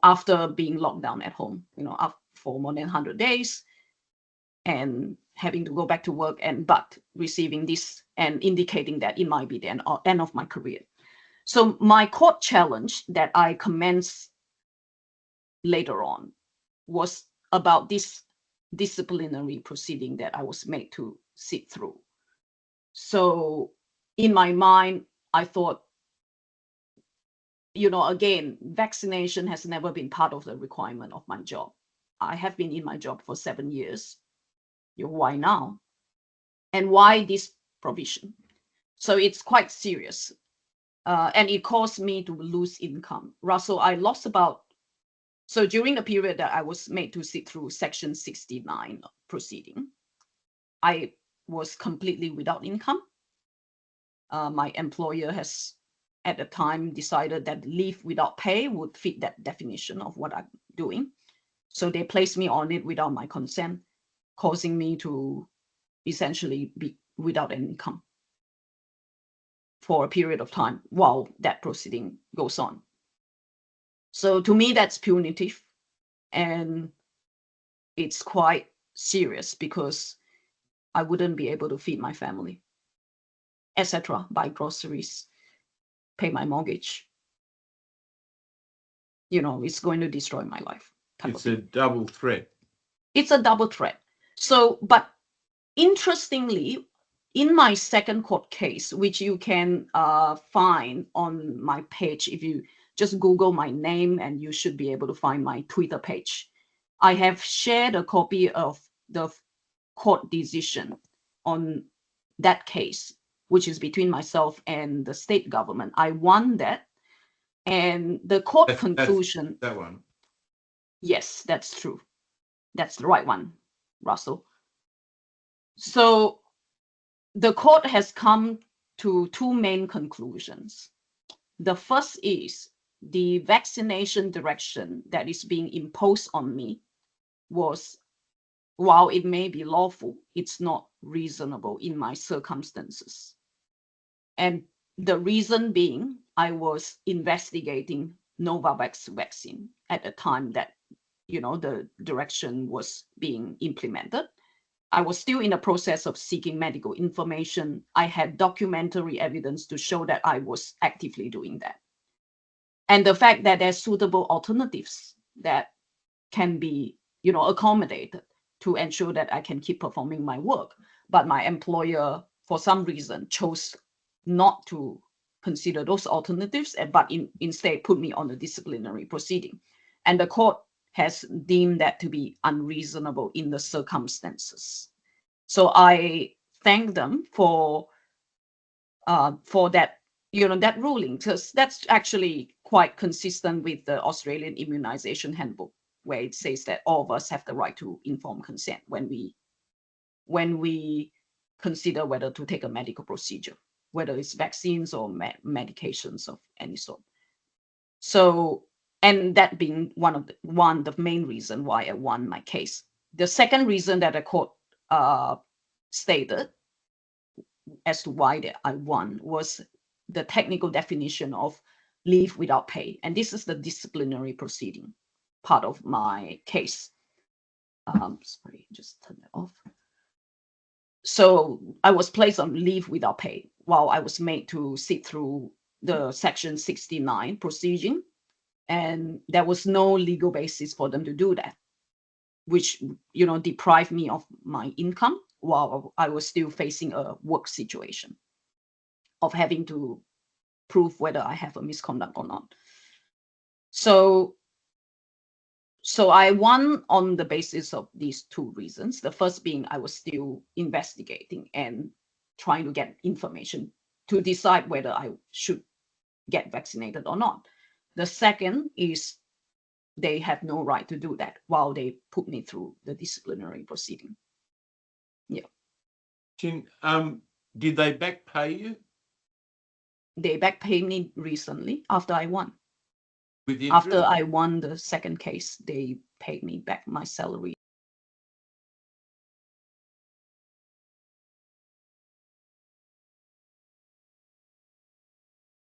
after being locked down at home, for more than 100 days and having to go back to work but receiving this and indicating that it might be the end of my career. So my court challenge that I commenced later on was about this disciplinary proceeding that I was made to sit through. So in my mind, I thought, again, vaccination has never been part of the requirement of my job. I have been in my job for 7 years. Why now? And why this provision? So it's quite serious. And it caused me to lose income. Russell, I lost so during the period that I was made to sit through Section 69 proceeding, I was completely without income. My employer has, at the time, decided that leave without pay would fit that definition of what I'm doing. So they placed me on it without my consent, causing me to essentially be without an income for a period of time while that proceeding goes on. So to me, that's punitive, and it's quite serious because I wouldn't be able to feed my family, etc., buy groceries, pay my mortgage. It's going to destroy my life. It's a double threat. It's a double threat. So, but interestingly, in my second court case, which you can find on my page, if you just Google my name, and you should be able to find my Twitter page, I have shared a copy of the court decision on that case, which is between myself and the state government. I won that. And the court conclusion... That one. Yes, that's true. That's the right one, Russell. So the court has come to two main conclusions. The first is the vaccination direction that is being imposed on me was, while it may be lawful, it's not reasonable in my circumstances. And the reason being, I was investigating Novavax vaccine at the time that, the direction was being implemented. I was still in the process of seeking medical information. I had documentary evidence to show that I was actively doing that. And the fact that there's suitable alternatives that can be, accommodated to ensure that I can keep performing my work. But my employer, for some reason, chose not to consider those alternatives, but instead put me on a disciplinary proceeding. And the court has deemed that to be unreasonable in the circumstances. So I thank them for that, that ruling, because that's actually quite consistent with the Australian Immunisation Handbook, where it says that all of us have the right to informed consent when we consider whether to take a medical procedure, whether it's vaccines or medications of any sort. So, and that being one of the main reason why I won my case. The second reason that the court stated as to why that I won was the technical definition of leave without pay. And this is the disciplinary proceeding part of my case. Sorry, just turn that off. So I was placed on leave without pay while I was made to sit through the Section 69 proceeding. And there was no legal basis for them to do that, which, deprived me of my income while I was still facing a work situation of having to prove whether I have a misconduct or not. So I won on the basis of these two reasons. The first being I was still investigating and trying to get information to decide whether I should get vaccinated or not. The second is they have no right to do that while they put me through the disciplinary proceeding. Yeah. Chin, did they back pay you? They back paid me recently after I won. With interest? After I won the second case, they paid me back my salary